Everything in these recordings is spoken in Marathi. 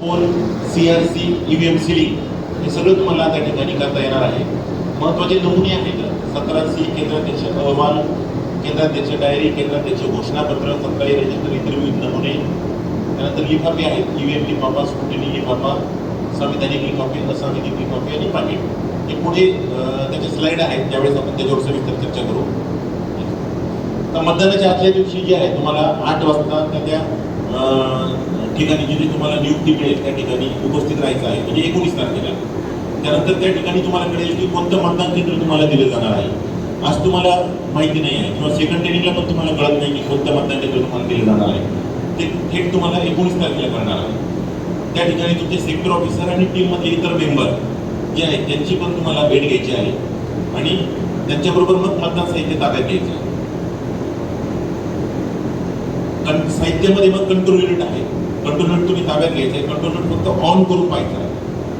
पोल, CRC, EVM सिलिंग हे सगळं तुम्हाला त्या ठिकाणी करता येणार आहे. महत्त्वाचे नमुने आहेत 17C केंद्राध्यक्ष अहवाल, केंद्राध्यक्ष डायरी, केंद्राध्यक्ष घोषणापत्र, 17 रजिस्टर, इतर विविध नमुने. त्यानंतर लिफाफे आहेत, EVM लिफाफा, स्क्रुटिनी लिफाफा, संविधानिक लिफाफे, असांविधिक लिफाफे आणि पाकिट. हे पुढे त्याचे स्लाइड आहेत, त्यावेळेस आपण त्याच्यावर सविस्तर चर्चा करू. तर मतदानाच्या आजच्या दिवशी जे आहे तुम्हाला 8 वाजता त्या ठिकाणी जिथे तुम्हाला नियुक्ती मिळेल त्या ठिकाणी उपस्थित राहायचं आहे, म्हणजे 19 तारखेला. त्यानंतर त्या ठिकाणी तुम्हाला कळेल की कोणतं मतदान केंद्र तुम्हाला दिलं जाणार आहे. आज तुम्हाला माहिती नाही आहे किंवा सेकंड ट्रेनिंगला पण तुम्हाला कळत नाही की कोणतं मतदान केंद्र तुम्हाला दिलं जाणार आहे. ते थेट तुम्हाला 19 तारखेला कळणार आहे. त्या ठिकाणी तुमचे सेक्टर ऑफिसर आणि टीममधले इतर मेंबर जे आहेत त्यांची पण तुम्हाला भेट घ्यायची आहे आणि त्यांच्याबरोबर मग मतदान साहित्य ताब्यात घ्यायचं आहे. साहित्यामध्ये मग कंट्रोल युनिट आहे. कंट्रोल युनिट तुम्ही ताब्यात घ्यायचं आहे. कंट्रोल युनिट फक्त ऑन करून पाहायचं आहे,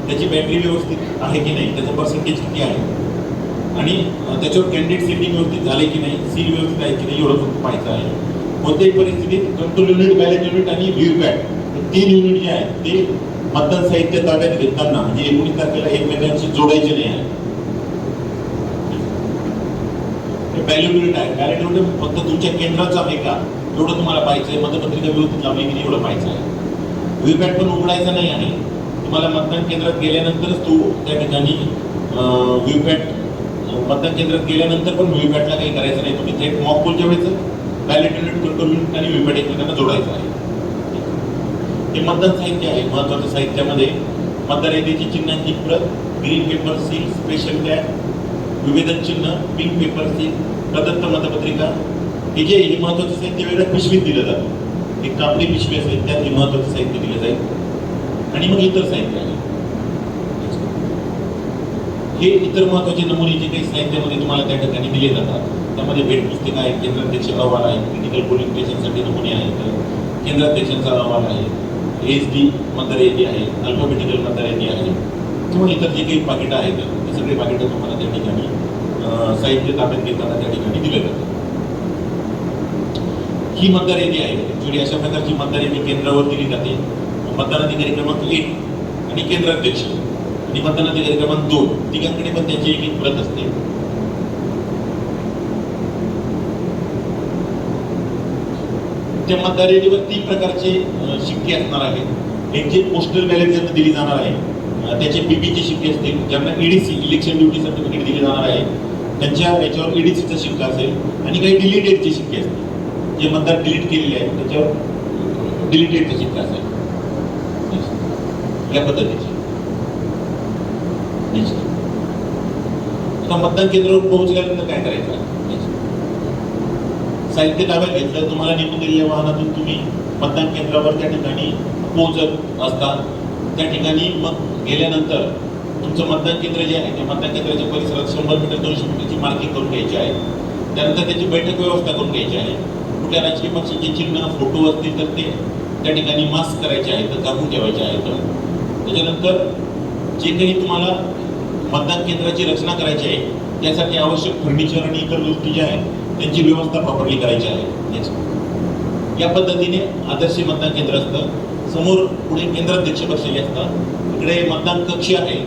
त्याची बॅटरी व्यवस्थित आहे की नाही, त्याचं पर्सेंटेज किती आहे आणि त्याच्यावर कॅन्डिडेट सेटिंग व्यवस्थित झाले की नाही, सील व्यवस्थित आहे की नाही एवढं फक्त पाहायचं आहे. कोणत्याही परिस्थितीत कंट्रोल युनिट, बॅलेट युनिट आणि व्हीव्हीपॅट हे 3 युनिट जे आहेत ते मतदान साहित्य ताब्यात घेताना म्हणजे 19 तारखेला एकमेकांशी जोडायचे नाही आहे. बॅलेट युनिट आहे, बॅलेट युनिट फक्त तुमच्या केंद्राचं आहे का एवढं तुम्हाला पाहायचं आहे. मतपत्रिका व्यवस्थित लावली की नाही एवढं पाहायचं आहे. व्हीव्हीपॅट पण उघडायचा नाही आहे. तुम्हाला मतदान केंद्रात गेल्यानंतरच तो त्या ठिकाणी व्हीव्हीपॅट मतदान केंद्रात गेल्यानंतर पण व्हीव्हीपॅटला काही करायचं नाही. तुम्ही थेट मॉक पोलच्या वेळेस बॅलेट युनिट, कंट्रोल युनिट आणि व्हीव्हीपॅट एकमेकांना जोडायचं आहे. हे मतदान साहित्य आहे. महत्त्वाचं साहित्यामध्ये मतदार यादीची चिन्हांकित प्रत, green paper seal, special tag, विवेदन चिन्ह, पिंक पेपर सील, प्रदत्त मतपत्रिका. हे जे हे महत्त्वाचं साहित्य वेगळ्या पिशवीत दिलं जातं. एक कापडी पिशवी असेल त्यात हे महत्त्वाचं साहित्य दिलं जाईल आणि मग इतर साहित्य आहे. हे इतर महत्त्वाचे नमुने जे काही साहित्यामध्ये तुम्हाला त्या ठिकाणी दिले जातात त्यामध्ये भेटपुस्तिका आहे, केंद्राध्यक्ष अहवाल आहे, क्रिटिकल पोलिंग स्टेशनसाठी नमुने आहेत, केंद्राध्यक्षांचा अहवाल आहे, ASD मतदार यादी आहे, अल्फाबेटिकल मतदार यादी आहे किंवा इतर जे काही पाकिटं आहेत ते सगळे पाकिटं तुम्हाला त्या ठिकाणी साहित्य ताब्यात घेताना त्या ठिकाणी दिले जातात. ही मतदार यादी आहे. ॲक्च्युली अशा प्रकारची मतदार यादी केंद्रावर दिली जाते. मतदान अधिकारी क्रमांक 1 आणि केंद्राध्यक्ष आणि मतदान अधिकारी क्रमांक 2 तिघांकडे पण त्याची एक प्रत असते. त्या मतदार यादीवर 3 प्रकारचे शिक्के असणार आहेत. एक जे पोस्टल बॅलेट ज्यांना दिली जाणार आहे त्याचे बीपीचे शिक्के असतील. ज्यांना EDC इलेक्शन ड्युटी सर्टिफिकेट दिले जाणार आहे त्यांच्या याच्यावर EDCचा शिक्का असेल आणि काही डिलीटेडचे शिक्के असतील. जे मतदार डिलीट केलेले आहेत त्याच्यावर डिलीटेडचा शिक्का असेल. या पद्धतीचे आता मतदान केंद्रावर पोहोचल्यानंतर काय करायचं? साहित्य ताब्यात घेतलं. तुम्हाला नेमून दिलेल्या वाहनातून तुम्ही मतदान केंद्रावर त्या ठिकाणी पोहोचत असतात. त्या ठिकाणी मग गेल्यानंतर तुमचं मतदान केंद्र जे आहे त्या मतदान केंद्राच्या परिसरात 100 मीटर 200 मीटरची मार्किंग करून घ्यायची आहे. त्यानंतर त्याची बैठक व्यवस्था करून घ्यायची आहे. कुठल्या राजकीय पक्षाचे चिन्ह, फोटो असतील तर ते त्या ठिकाणी मास्क करायचे आहेत, तर काढून ठेवायचे आहेत. त्याच्यानंतर जे काही तुम्हाला मतदान केंद्राची रचना करायची आहे त्यासाठी आवश्यक फर्निचर आणि इतर गोष्टी ज्या आहेत त्यांची व्यवस्था प्रॉपरली करायची आहे. या पद्धतीने आदर्श मतदान केंद्र असतं. समोर पुढे केंद्राध्यक्ष बसलेले असतात. इकडे मतदान कक्ष आहे.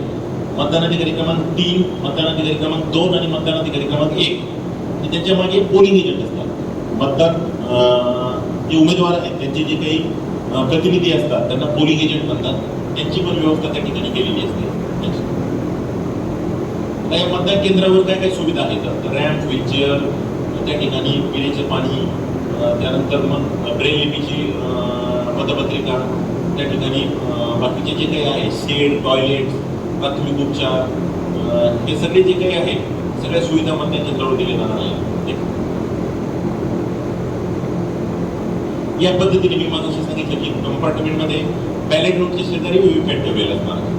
मतदान अधिकारी क्रमांक 3, मतदान अधिकारी क्रमांक 2 आणि मतदान अधिकारी क्रमांक 1 आणि त्यांच्या मागे पोलिंग एजंट असतात. मतदान जे उमेदवार आहेत त्यांचे जे काही प्रतिनिधी असतात त्यांना पोलिंग एजंट म्हणतात. त्यांची पण व्यवस्था त्या ठिकाणी केलेली असते. या मतदान केंद्रावर काय काय सुविधा आहेत? रॅम्प, व्हीलचेअर, त्या ठिकाणी पिण्याचे पाणी, त्यानंतर मग ब्रेल लिपीची मतपत्रिका, त्या ठिकाणी बाकीचे जे काही आहे शेड, टॉयलेट, प्राथमिक उपचार, हे सगळे जे काही आहे सगळ्या सुविधा मतदान केंद्रावर दिल्या जाणार आहेत. या पद्धतीने मी मागाशी सांगितलं की कंपार्टमेंटमध्ये बॅलेट नोटच्या शेजारी व्हीव्हीपॅट ठेवलेला असणार आहे.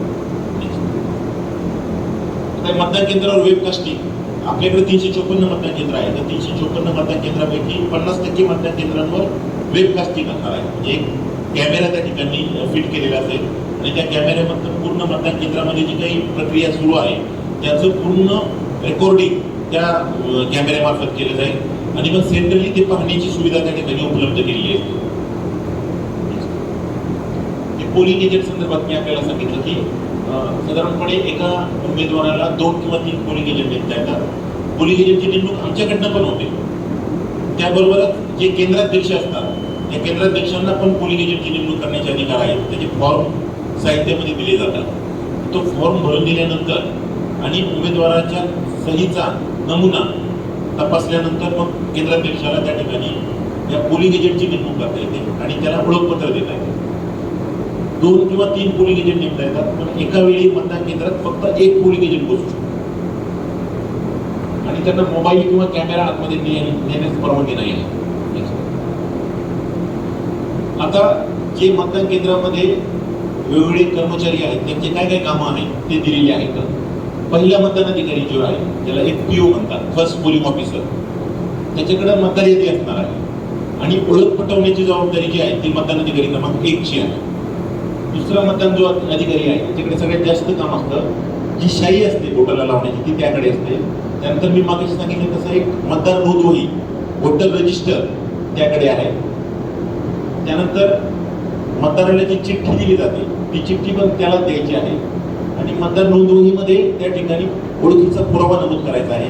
आता मतदान केंद्रावर वेबकास्टिंग आपल्याकडे 354 मतदान केंद्र आहे. तर 354 मतदान केंद्रापैकी 50% मतदान केंद्रांवर वेबकास्टिंग असणार आहे. म्हणजे एक कॅमेरा त्या ठिकाणी फिट केलेला असेल आणि त्या कॅमेऱ्यामधून पूर्ण मतदान केंद्रामध्ये जी काही प्रक्रिया सुरू आहे त्याचं पूर्ण रेकॉर्डिंग त्या कॅमेऱ्यामार्फत केलं जाईल आणि मग सेंट्रली ते पाहण्याची सुविधा त्या ठिकाणी उपलब्ध केलेली आहे. पोलिंग एजंट संदर्भात मी आपल्याला सांगितलं की साधारणपणे एका उमेदवाराला 2 किंवा 3 पोलिंग एजंट नेमता येतात. पोलिंग एजंटची नेमणूक आमच्याकडनं पण होते. त्याबरोबरच जे केंद्राध्यक्ष असतात त्या केंद्राध्यक्षांना पण पोलिंग एजंटची नेमणूक करण्याचे अधिकार आहेत. त्याचे फॉर्म साहित्यामध्ये दिले जातात. तो फॉर्म भरून दिल्यानंतर आणि उमेदवाराच्या सहीचा नमुना तपासल्यानंतर मग केंद्राध्यक्षाला त्या ठिकाणी या पोलिंग एजंटची नेमणूक करता येते आणि त्याला ओळखपत्र देता येते. 2 किंवा 3 पोलिंग एजंट नेमता येतात, पण एका वेळी मतदान केंद्रात फक्त एक पोलिंग एजंट पोहोचू शकतो आणि त्यांना मोबाईल किंवा कॅमेरा आतमध्ये नेण्यास परवानगी नाही आहे. आता जे मतदान केंद्रामध्ये वेगवेगळे कर्मचारी आहेत त्यांचे काय काय कामं आहेत ते दिलेले आहेत. पहिला मतदान अधिकारी जो आहे त्याला एक पीओ म्हणतात, फर्स्ट पोलिंग ऑफिसर, त्याच्याकडे मतदार यादी असणार आहे आणि ओळख पटवण्याची जबाबदारी जी आहे ती मतदान अधिकारी क्रमांक 1 ची आहे. दुसरा मतदान जो अधिकारी आहे त्याच्याकडे सगळ्यात जास्त काम असतं, जी शाई असते बोटाला लावण्याची ती त्याकडे असते. त्यानंतर मी मागाशी सांगितलं तसं एक मतदार नोंद वही, वोटर रजिस्टर त्याकडे आहे. त्यानंतर मतदाराला जी चिठ्ठी दिली जाते ती चिठ्ठी पण त्याला द्यायची आहे आणि मतदार नोंदवहीमध्ये त्या ठिकाणी ओळखीचा पुरावा नमूद करायचा आहे.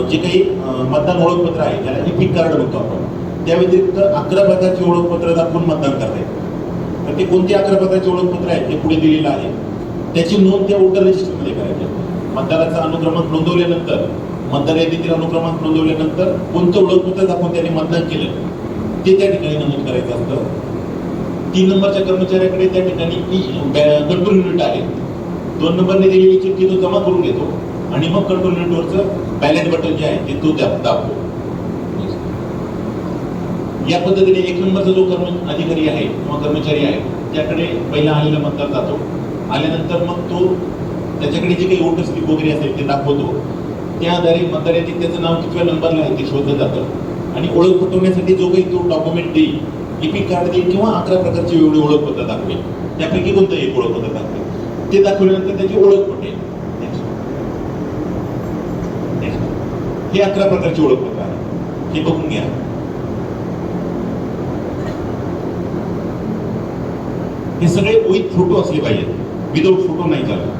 जे काही मतदान ओळखपत्र आहे त्याला इपिक कार्ड म्हणतो आपण, त्या व्यतिरिक्त 11 प्रकारची ओळखपत्र दाखवून मतदान करता येते. तर ते कोणते 11 प्रकारचे ओळखपत्र आहेत ते पुढे दिलेलं आहे. त्याची नोंद त्या वोटर रजिस्टरमध्ये करायची आहे. मतदाराचा अनुक्रमांक नोंदवल्यानंतर, मतदार यादीतील अनुक्रमांक नोंदवल्यानंतर कोणतं ओळखपत्र दाखवून त्यांनी मतदान केलं ते त्या ठिकाणी नमूद करायचं असतं. 3 नंबरच्या कर्मचाऱ्याकडे त्या ठिकाणी कंट्रोल युनिट आहे. 2 नंबरने दिलेली चिठ्ठी तो जमा करून घेतो आणि मग कंट्रोल युनिटवरचं बॅलेट बटन जे आहे ते तो दाबतो. या पद्धतीने 1 नंबरचा जो अधिकारी आहे किंवा कर्मचारी आहे त्याकडे पहिला आलेला मतदार जातो. आल्यानंतर मग तो त्याच्याकडे जे काही वोटर स्लिप वगैरे असेल ते दाखवतो. त्या आधारे मतदार यादीत त्याचं नाव कितव्या नंबरला आहे ते शोधलं जातं आणि ओळख पटवण्यासाठी जो काही तो डॉक्युमेंट देईल, इपिक कार्ड देईल किंवा 11 प्रकारची वेगळी ओळखपत्र दाखवेल, त्यापैकी कोणतं एक ओळखपत्र दाखवेल, ते दाखवल्यानंतर त्याची ओळख पटेल. हे 11 प्रकारची ओळखपत्र आहे, हे बघून घ्या. हे सगळे विथ फोटो असले पाहिजेत, विदाउट फोटो नाही चालत.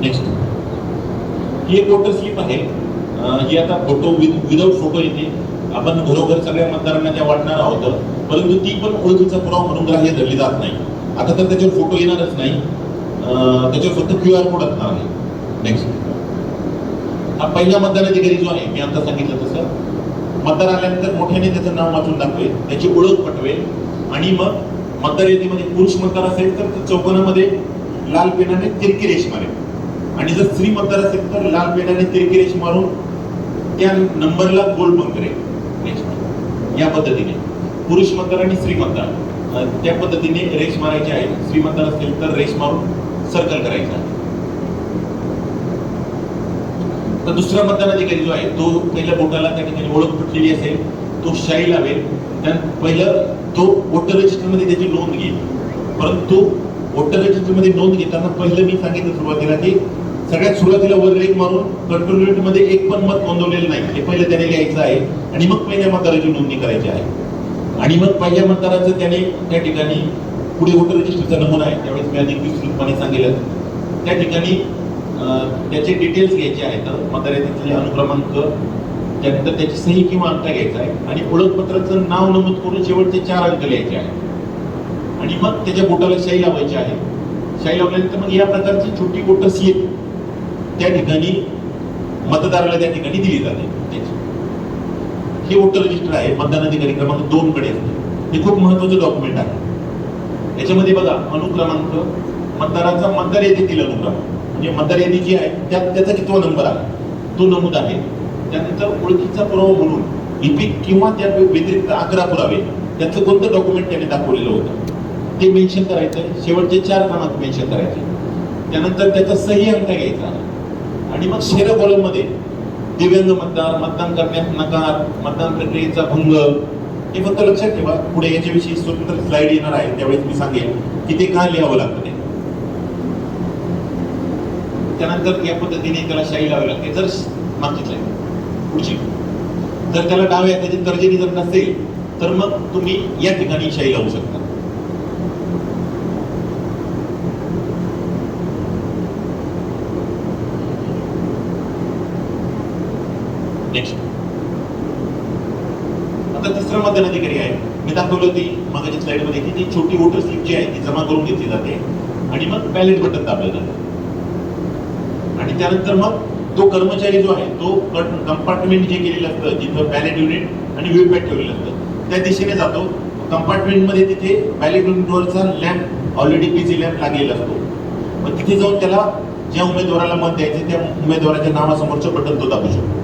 नेक्स्ट, ही एक वोटर स्लिप आहे. ही आता फोटो विदाउट फोटो येते. आपण घरोघर सगळ्या मतदारांना त्या वाटणार आहोत, परंतु ती पण ओळखीचा पुरावा म्हणून ग्राह्य धरली जात नाही. आता तर त्याच्यावर फोटो येणारच नाही, त्याच्यावर फक्त QR कोड असणार आहे. नेक्स्ट, हा पहिला मतदान अधिकारी जो आहे मी आता सांगितलं तसं मतदार आल्यानंतर मोठ्याने त्याचं नाव वाचून दाखवेल, त्याची ओळख पटवेल आणि मग मतदार यादीमध्ये पुरुष मतदार असेल तर चौकोनामध्ये लाल पेनाने तिरकी रेष मारेल आणि जर स्त्री मतदार असेल तर लाल पेनाने तिरकी रेष मारून त्या नंबरला गोल पण करेल. नेक्स्ट, या पद्धतीने पुरुष मतदार आणि स्त्री मतदार त्या पद्धतीने रेष मारायची आहे. स्त्री मतदार असेल तर रेष मारून सर्कल करायचं आहे. तर दुसरा मतदान अधिकारी जो आहे तो पहिल्या बोटाला त्या ठिकाणी ओळख पटलेली असेल तो शाई लावेल. पहिलं तो वोटर रजिस्टरमध्ये त्याची नोंद घेईल, परंतु वोटर रजिस्टरमध्ये नोंद घेताना पहिलं मी सांगितलं सुरुवातीला की सगळ्यात सुरुवातीला वर रेख मारून कंट्रोल युनिटमध्ये एक पण मत नोंदवलेलं नाही हे पहिलं त्याने लिहायचं आहे आणि मग पहिल्या मतदाराची नोंदणी करायची आहे. आणि मग पहिल्या मतदाराचं त्याने त्या ठिकाणी पुढे वोटर रजिस्टरचा नमुना आहे, त्यावेळेस मी अधिक विस्तृतपणे सांगितलं. त्या ठिकाणी त्याचे डिटेल्स घ्यायचे आहेत, मतदार यादीतले अनुक्रमांक, त्यानंतर त्याची सही किंवा अंगठा घ्यायचा आहे आणि ओळखपत्राचं नाव नमूद करून शेवटचे 4 अंक लिहायचे आहेत आणि मग त्याच्या बोटाला शाई लावायची आहे. शाई लावल्यानंतर मग या प्रकारची छोटी वोटर स्लिप त्या ठिकाणी मतदाराला त्या ठिकाणी दिली जाते. हे वोटर रजिस्टर आहे, मतदान अधिकारी क्रमांक 2 कडे असते. हे खूप महत्वाचं डॉक्युमेंट आहे. याच्यामध्ये बघा अनुक्रमांक, मतदाराचा मतदार यादीतील अनुक्रमांक म्हणजे मतदार यादी जी आहे त्यात त्याचा कितवा नंबर आहे तो नमूद आहे. त्यानंतर ओळखीचा पुरावा म्हणून इपिक किंवा त्या व्यतिरिक्त 11 पुरावे त्याचं कोणतं डॉक्युमेंट त्याने दाखवलेलं होतं ते मेन्शन करायचं. शेवटचे 4 क्रमांक मेन्शन करायचे. त्यानंतर त्याचा सही अंगठा घ्यायचा आणि मग शेर कॉलममध्ये दिव्यांग मतदार, मतदान करण्यास नकार, मतदान प्रक्रियेचा भंग, हे फक्त लक्षात ठेवा. पुढे याच्याविषयी स्वतंत्र स्लाइड येणार आहे त्यावेळेस मी सांगेन की ते का लिहावं लागतं ते. त्यानंतर या पद्धतीने त्याला शाई लावावी लागते. जर मागची स्लाइड पुढची जर त्याला डाव्या हाताची तर्जनी जर नसेल तर मग तुम्ही या ठिकाणी शाई लावू शकता. नेक्स्ट, आता तिसरा मतदान अधिकारी आहे. मी दाखवली होती मागाच्या स्लाइड मध्ये की ती छोटी वोटर स्लिप जी आहे ती जमा करून घेतली जाते आणि मग बॅलेट बटन दाबलं जातं आणि त्यानंतर मग तो कर्मचारी जो आहे तो कंपार्टमेंट जे केलेलं असतं जिथं बॅलेट युनिट आणि व्हीव्हीपॅट ठेवलेलं असतं त्या दिशेने जातो. कंपार्टमेंट मध्ये तिथे बॅलेट युनिटवरचा लॅम्प ऑलरेडी पीसी लॅम्प लागलेला असतो. मग तिथे जाऊन त्याला ज्या उमेदवाराला मत द्यायचे त्या उमेदवाराच्या नावासमोरचं बटन तो दाबू शकतो.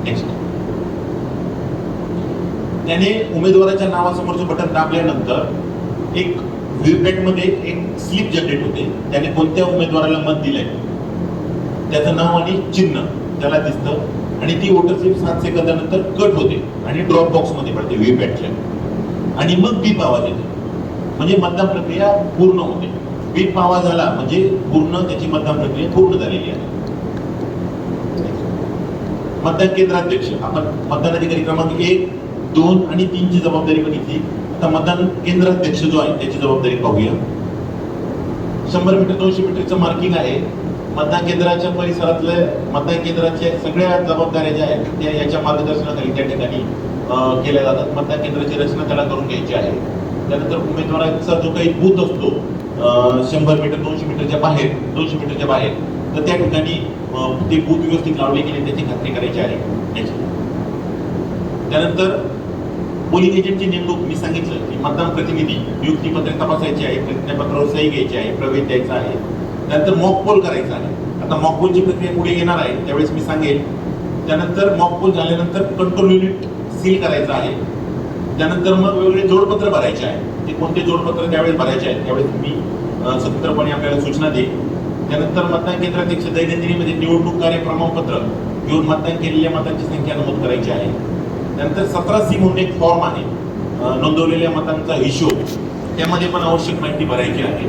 नेक्स्ट, त्याने उमेदवाराच्या नावासमोरचं बटन दाबल्यानंतर एक व्हीव्हीपॅट मध्ये एक स्लिप जनरेट होते. त्याने कोणत्या उमेदवाराला मत दिलंय त्याचं नाव आणि चिन्ह त्याला दिसतं आणि ती वोटर स्लिप 7 सेकंदानंतर कट होते आणि ड्रॉप बॉक्स मध्ये पडते व्हीव्हीपॅटच्या आणि मग बीप आवाज येतो म्हणजे मतदान प्रक्रिया पूर्ण होते. बीप आवाज आला म्हणजे पूर्ण त्याची मतदान प्रक्रिया पूर्ण झालेली आहे. मतदान केंद्राध्यक्ष, आपण मतदान अधिकारी क्रमांक 1, 2 आणि 3 ची जबाबदारी बघितली. आता मतदान केंद्राध्यक्ष जो आहे त्याची जबाबदारी पाहूया. 100 मीटर 200 मीटरचं मार्किंग आहे. मतदान केंद्राच्या परिसरातल्या मतदान केंद्राच्या सगळ्या जबाबदाऱ्या ज्या आहेत त्या याच्या मार्गदर्शनाखाली त्या ठिकाणी केल्या जातात. मतदान केंद्राची रचना त्याला करून घ्यायची आहे. त्यानंतर उमेदवाराचा जो काही बूथ असतो 100 मीटर 200 मीटरच्या बाहेर 200 मीटरच्या बाहेर तर त्या ठिकाणी ते बूथ व्यवस्थित लावले गेले त्याची खात्री करायची आहे. त्यानंतर पोलिंग एजंटची नेमणूक मी सांगितलं की मतदान प्रतिनिधी नियुक्तीपत्र तपासायची आहे, प्रतिज्ञापत्रावर सही घ्यायची आहे, प्रवेश द्यायचा आहे. त्यानंतर मॉक पोल करायचा आहे. आता मॉक पोलची प्रक्रिया पुढे येणार आहे त्यावेळेस मी सांगेन. त्यानंतर मॉक पोल झाल्यानंतर कंट्रोल युनिट सील करायचं आहे. त्यानंतर मग वेगवेगळे जोडपत्र भरायचे आहे. ते कोणते जोडपत्र त्यावेळेस भरायचे आहेत त्यावेळेस तुम्ही स्वतंत्रपणे आपल्याला सूचना दे. त्यानंतर मतदान केंद्राध्यक्ष दैनंदिनीमध्ये निवडणूक कार्य प्रमाणपत्र घेऊन मतदान केलेल्या मतांची संख्या नमूद करायची आहे. त्यानंतर 17C म्हणून एक फॉर्म आहे नोंदवलेल्या मतांचा हिशोब त्यामध्ये पण आवश्यक माहिती भरायची आहे.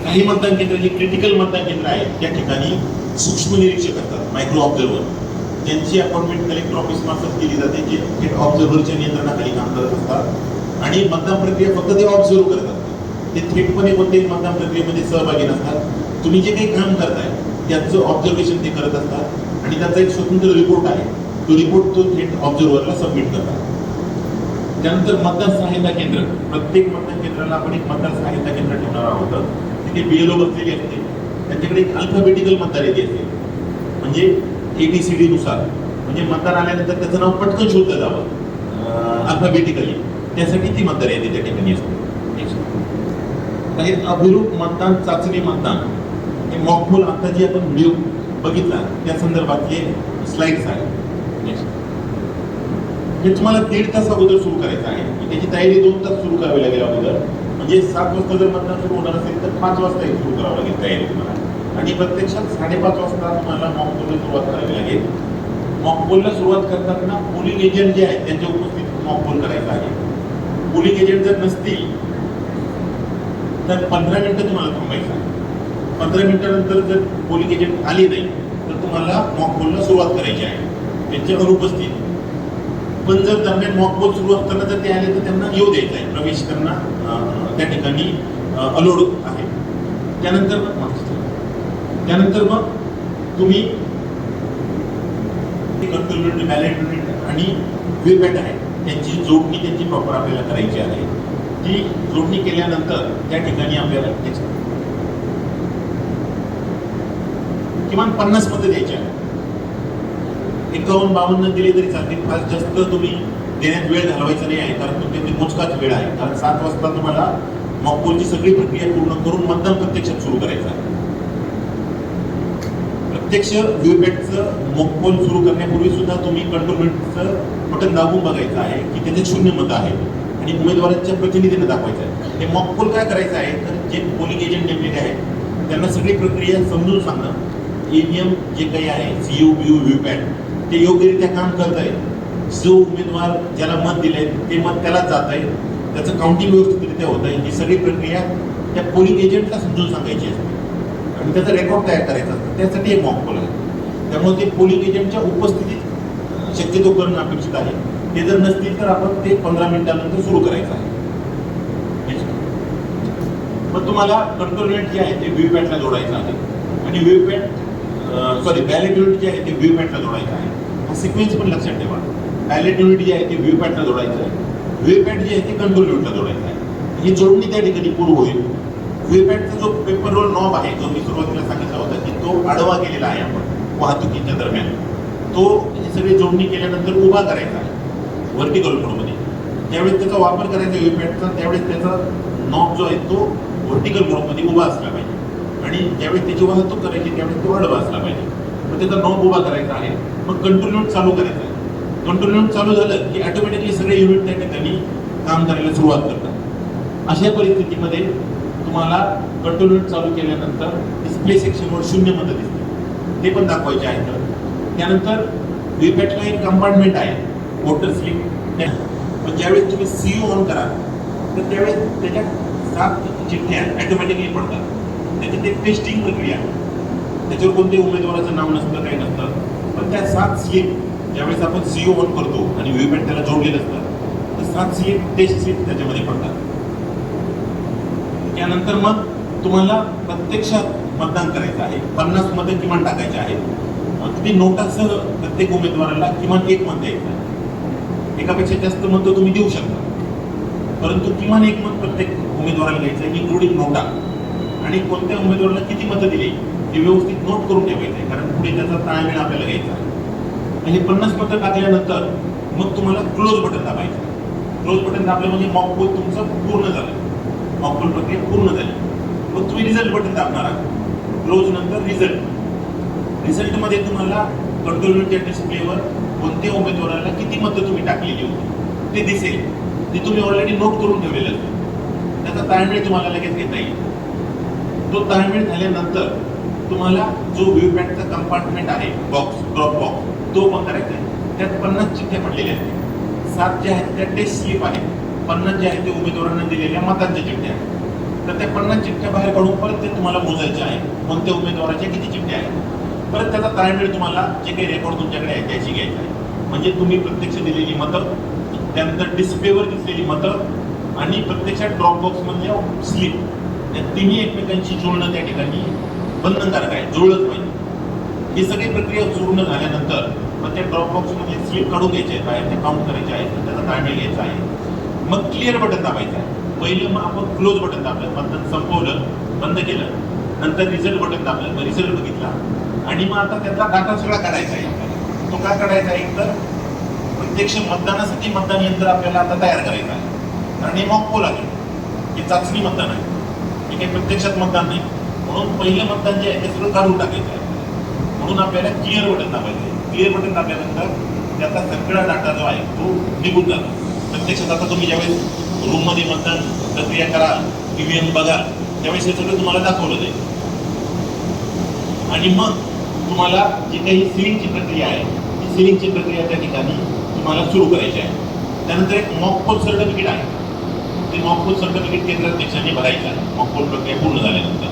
काही मतदान केंद्र जे क्रिटिकल मतदान केंद्र आहेत त्या ठिकाणी सूक्ष्म निरीक्षक असतात, मायक्रो ऑब्झर्व्हर, ज्यांची अपॉइंटमेंट कलेक्टर ऑफिस मार्फत केली जाते, जे थेट ऑब्झर्व्हरच्या नियंत्रणाखाली काम करत असतात आणि मतदान प्रक्रिया फक्त ते ऑब्झर्व्ह करत असतात. ते थेटपणे कोणत्याही मतदान प्रक्रियेमध्ये सहभागी नसतात. तुम्ही जे काही काम करताय त्याचं ऑब्झर्वेशन ते करत असतात आणि त्याचा एक स्वतंत्र रिपोर्ट आहे. तो रिपोर्ट तो थेट ऑब्झर्व्हरला सबमिट करतात. त्यानंतर मतदान सहायता केंद्र, प्रत्येक मतदान केंद्राला आपण एक मतदान सहायता केंद्र ठेवणार आहोत. तिथे बीएलओ बसलेली असते. त्यांच्याकडे एक अल्फाबेटिकल मतदार यादी असते म्हणजे ABCD नुसार, म्हणजे मतदान आल्यानंतर त्याचं नाव पटकन शोधलं जावं अल्फाबेटिकली, त्यासाठी ती मतदार यादी त्या ठिकाणी असते. काही अभिरूप मतदान चाचणी मतदान हे मॉकपोल आता जी आपण व्हिडिओ बघितला त्या संदर्भातले स्लाइड्स आहेत. हे तुम्हाला 1.5 तास अगोदर सुरू करायचं आहे. त्याची तयारी 2 तास सुरू करावी लागेल अगोदर. म्हणजे 7 वाजता जर मतदान सुरू होणार असेल तर 5 वाजता सुरू करावं लागेल तयारी तुम्हाला. आणि प्रत्यक्षात 5:30 वाजता तुम्हाला मॉकपोलला सुरुवात करावी लागेल. मॉकपोलला सुरुवात करताना पोलिंग एजंट जे आहेत त्यांच्या उपस्थितीत मॉकपोल करायचा आहे. पोलिंग एजंट जर नसतील तर 15 मिनिटं तुम्हाला थांबायचं आहे. 15 मिनिटानंतर जर पोलिंग एजंट आले नाही तर तुम्हाला मॉकपोलला सुरुवात करायची आहे त्यांच्या अनुपस्थित. पण जर दरम्यान मॉकपोल सुरू असताना जर ते आले तर त्यांना येऊ द्यायचं आहे, प्रवेश त्यांना त्या ठिकाणी अलोड आहे. त्यानंतर मग तुम्ही कंट्रोल युनिट, बॅलेट युनिट आणि व्हीव्हीपॅट आहे त्यांची जोडणी त्यांची प्रॉपर आपल्याला करायची आहे. ती जोडणी केल्यानंतर त्या ठिकाणी आपल्याला किमान 50 मतं द्यायची आहे. 51-52 दिले तरी चालतील. फार जास्त तुम्ही देण्यात वेळ घालवायचा नाही आहे कारण तुमच्या मोजकाच वेळ आहे. कारण 7 वाजता तुम्हाला मॉकपोलची सगळी प्रक्रिया पूर्ण करून मतदान प्रत्यक्षात सुरू करायचं आहे. प्रत्यक्ष व्हीव्हीपॅटचं मॉकपोल सुरू करण्यापूर्वी सुद्धा तुम्ही कंट्रोल युनिटचं बटन दाबून बघायचं आहे की त्याचे 0 मतं आहेत आणि उमेदवाराच्या प्रतिनिधीने दाखवायचं आहे. हे मॉकपोल काय करायचं आहे तर जे पोलिंग एजंट नेमलेले आहेत त्यांना सगळी प्रक्रिया समजून सांगणं. EVM जे काही आहे CU, BU, व्हीव्हीपॅट ते योग्यरित्या काम करत आहे. जो उमेदवार ज्याला मत दिलंय ते मत त्यालाच जात आहे, त्याचं काउंटिंग व्यवस्थितरित्या होत आहे. ही सगळी प्रक्रिया त्या पोलिंग एजंटला समजून सांगायची असते आणि त्याचा रेकॉर्ड तयार करायचा असतो. त्यासाठी एक मॉक पोल आहे. त्यामुळे ते पोलिंग एजंटच्या उपस्थितीत शक्यतो करणं अपेक्षित आहे. ते जर नसतील तर आपण ते 15 मिनिटांनंतर सुरू करायचं आहे. मग तुम्हाला कंट्रोल युनिट जे आहे ते व्हीव्हीपॅटला जोडायचं आहे आणि बॅलेट युनिट जे आहे ते व्हीव्हीपॅटला जोडायचं आहे. हा सिक्वेन्स पण लक्षात ठेवा. बॅलेट युनिट जे आहे ते व्हीव्हीपॅटला जोडायचं आहे. व्हीव्हीपॅट जे आहे ते कंट्रोल युनिटला जोडायचं आहे. ही जोडणी त्या ठिकाणी पूर्ण होईल. व्हीव्हीपॅटचा जो पेपर रोल नॉब आहे, जो मी सुरुवातीला सांगितला होता की तो आडवा केलेला आहे आपण वाहतुकीच्या दरम्यान, तो ही सगळी जोडणी केल्यानंतर उभा करायचा आहे व्हर्टिकल मोडमध्ये. ज्यावेळेस त्याचा वापर करायचा व्हीव्हीपॅटचा त्यावेळेस त्याचा नॉब जो आहे तो व्हर्टिकल मोडमध्ये उभा असला पाहिजे आणि ज्यावेळेस त्याची वाहतूक करायची त्यावेळेस तो आडवा असला पाहिजे. मग त्याचा नॉब उभा करायचा आहे. मग कंट्रोल युनिट चालू करायचं आहे. कंट्रोल युनिट चालू झालं की ऑटोमॅटिकली सगळे युनिट त्या ठिकाणी काम करायला सुरुवात करतात. अशा परिस्थितीमध्ये तुम्हाला कंट्रोल युनिट चालू केल्यानंतर डिस्प्ले सेक्शनवर 0 मतं दिसते, ते पण दाखवायचे आहेत. त्यानंतर व्हीव्हीपॅटला एक कंपार्टमेंट आहे वोटर स्लिप. पण ज्यावेळेस तुम्ही सीयू ऑन कराल तर त्यावेळेस त्याच्या 7 चिठ्ठ्या ऑटोमॅटिकली पडतात. त्याची एक टेस्टिंग प्रक्रिया आहे. त्याच्यावर कोणत्याही उमेदवाराचं नाव नसतं, काही नसतं. पण त्या 7 स्लिप ज्यावेळेस आपण सीयू ऑन करतो आणि व्हीव्हीपॅट त्याला जोडलेलं असतं तर 7 स्लिप टेस्ट स्लिप त्याच्यामध्ये पडतात. त्यानंतर मग तुम्हाला प्रत्यक्षात मतदान करायचं आहे. 50 मतं किमान टाकायचे आहेत. अगदी नोटासह प्रत्येक उमेदवाराला किमान 1 मत द्यायचं आहे. एकापेक्षा जास्त मतं तुम्ही देऊ शकता, परंतु किमान 1 मत प्रत्येक उमेदवाराला घ्यायचं आहे, इन्क्लुडिंग नोटा. आणि कोणत्या उमेदवाराला किती मतं दिली हे व्यवस्थित नोट करून ठेवायचं आहे, कारण पुढे त्याचा ताळमेळ आपल्याला घ्यायचा आहे. आणि 50 मतं टाकल्यानंतर मग तुम्हाला क्लोज बटन दाबायचं. क्लोज बटन दाबलं म्हणजे मॉक पोल तुमचं पूर्ण झालं, मॉक पोल प्रक्रिया पूर्ण झाली. मग तुम्ही रिझल्ट बटन दाबणार आहात. क्लोज नंतर रिझल्टमध्ये तुम्हाला कंट्रोल युनिटच्या डिस्प्लेवर कोणत्या उमेदवाराला किती मतं तुम्ही टाकलेली होती ते दिसेल. ते तुम्ही ऑलरेडी नोट करून ठेवलेलं असतं. त्याचा ताळमेळ तुम्हाला लगेच घेता येईल. तो ताळमेळ झाल्यानंतर तुम्हाला जो व्हीव्हीपॅटचा कंपार्टमेंट आहे, बॉक्स, ड्रॉप बॉक्स, तो पण करायचा आहे. त्यात 50 चिठ्ठ्या पडलेल्या आहेत. 7 ज्या आहेत त्या टेस्ट स्लिप आहेत. 50 जे आहेत ते उमेदवारांना दिलेल्या मतांच्या चिठ्ठ्या आहेत. तर त्या 50 चिठ्ठ्या बाहेर काढून परत ते तुम्हाला मोजायच्या आहे कोणत्या उमेदवाराच्या किती चिठ्ठ्या आहेत. परत त्याचा ताळमेळ तुम्हाला जे काही रेकॉर्ड तुमच्याकडे आहे त्याची घ्यायचा आहे. म्हणजे तुम्ही प्रत्यक्ष दिलेली मतं, त्यानंतर डिस्प्लेवर दिसलेली मतं आणि प्रत्यक्षात ड्रॉप बॉक्समधल्या स्लिप, या तिन्ही एकमेकांची जुळणं त्या ठिकाणी बंधनकारक आहे, जुळलंच पाहिजे. ही सगळी प्रक्रिया पूर्ण झाल्यानंतर मग त्या ड्रॉप बॉक्समध्ये स्लिप काढून घ्यायचे आहे, बाहेर ते काउंट करायचे आहे, त्याचा ताळमेळ घ्यायचा आहे. मग क्लिअर बटन दाबायचं आहे. पहिलं मग आपण क्लोज बटन दाबलं, मतदान संपवलं, बंद केलं. नंतर रिझल्ट बटन दाबलं, मग रिझल्ट बघितला आणि मग आता त्याचा डाटा सगळा काढायचा आहे. तो का काढायचा आहे? तर प्रत्यक्ष मतदानासाठी मतदान यंत्र आपल्याला आता तयार करायचं आहे. कारण हे मॉक पोल आहे, हे चाचणी मतदान आहे, हे काही प्रत्यक्षात मतदान नाही. म्हणून पहिलं मतदान जे आहे ते सगळं काढून टाकायचं आहे. म्हणून आपल्याला क्लिअर बटन दाबायचं आहे. क्लिअर बटन दाबल्यानंतर त्याचा सगळा डाटा जो आहे तो निघून जातो. प्रत्यक्षात आता तुम्ही ज्यावेळेस रूममध्ये मतदान प्रक्रिया कराल, ईव्हीएम बघाल, त्यावेळेस हे सगळं तुम्हाला दाखवलं जाईल. आणि मग तुम्हाला जी काही सिलिंगची प्रक्रिया आहे ती सिलिंगची प्रक्रिया त्या ठिकाणी तुम्हाला सुरू करायची आहे. त्यानंतर एक मॉक पोल सर्टिफिकेट आहे. ते मॉक पोल सर्टिफिकेट केंद्राध्यक्षांनी भरायचं आहे मॉक पोल प्रक्रिया पूर्ण झाल्यानंतर.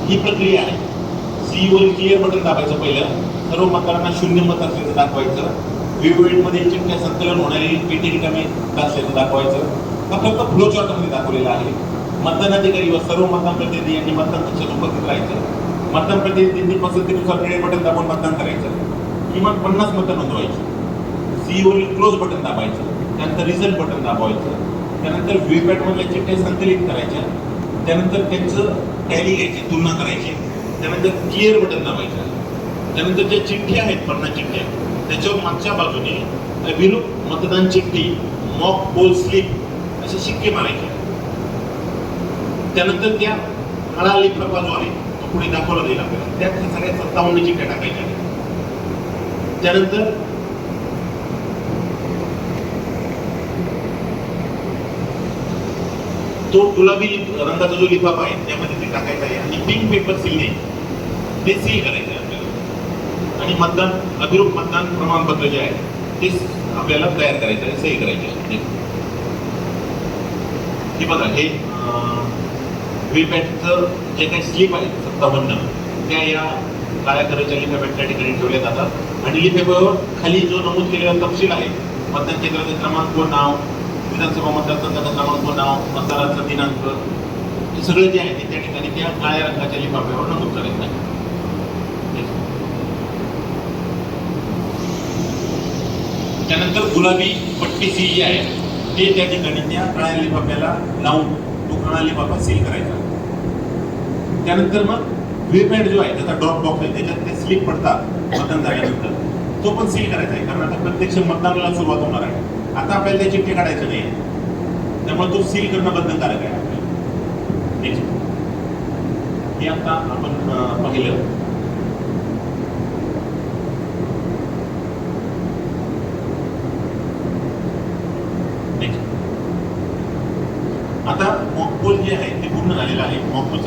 ही प्रक्रिया आहे. सीईवर क्लिअर बटन दाबायचं पहिलं. सर्व मतदारांना 0 मत असल्याचं दाखवायचं. व्हीव्हीपॅटमध्ये चिठ्ठ्या संकलन होणारी पेटी रिकामी असल्याचं दाखवायचं. हा फक्त फ्लो चार्टमध्ये दाखवलेला आहे. मतदानाधिकारी व सर्व मतदान प्रतिनिधी यांनी मतदान कक्षात उपस्थित राहायचं. मतदान प्रतिनिधींनी पसंतीनुसार क्लिअर बटन दाबून मतदान करायचं. किमान 50 मतं नोंदवायची. सीईवरील क्लोज बटन दाबायचं. त्यानंतर रिझल्ट बटन दाबायचं. त्यानंतर व्हीव्हीपॅटमधल्या चिठ्ठ्या संकलित करायच्या. त्यानंतर त्यांचं टॅली घ्यायची, तुलना करायची. त्यानंतर क्लिअर बटन दाबायचं. त्यानंतर ज्या चिठ्ठ्या आहेत 50 चिठ्ठ्या त्याच्यावर मागच्या बाजूने अभिरूप मतदान चिठ्ठी, मॉक पोल स्लिप असे शिक्के मारायचे. त्यानंतर त्या काळा लिफाफा जो आहे तो पुढे दाखवला जाईल आपल्याला. त्यात सगळ्या 57 चिठ्ठ्या टाकायच्या. त्यानंतर तो गुलाबी रंगाचा जो लिफाफा आहे त्यामध्ये ते टाकायचा आहे आणि पिंक पेपर सीलने ते सील करायचं आहे आपल्याला. आणि मतदान अभिरूप मतदान प्रमाणपत्र जे आहे ते आपल्याला तयार करायचं आहे, सही करायचे आहे. हे बघा हे व्हीपॅटचं जे काही स्लिप आहे 57 त्या या काळ्या कलरच्या लिफाफ्यात त्या ठिकाणी ठेवल्या जातात आणि लिफाफ्यावर खाली जो नमूद केलेला तपशील आहे मतदान केंद्राचे क्रमांक व नाव, विधानसभा मतदारसंघाचा क्रमांक व नाव, मतदानाचा दिनांक, हे सगळं जे आहे ते त्या ठिकाणी त्या काळ्या रंगाच्या लिफाफ्यावर नमूद करायचं आहे. त्यानंतर गुलाबी पट्टी सील जी आहे ते त्या ठिकाणी त्या काळ्या लिफाफ्याला लावून तो काळा लिफाफा सील करायचा. त्यानंतर मग व्हीपॅट जो आहे त्याचा ड्रॉप बॉक्स आहे त्याच्यात ते स्लिप पडतात मतदान झाल्यानंतर तो पण सील करायचा आहे, कारण आता प्रत्यक्ष मतदानाला सुरुवात होणार आहे. आता आपल्याला ते चिठ्ठे काढायचे नाही आहे, त्यामुळे तो सील करणं बंधनकारक आहे आपल्याला. हे आता आपण पाहिलं. आता मॉकपोल जे आहे ते पूर्ण झालेलं आहे. मॉकपोल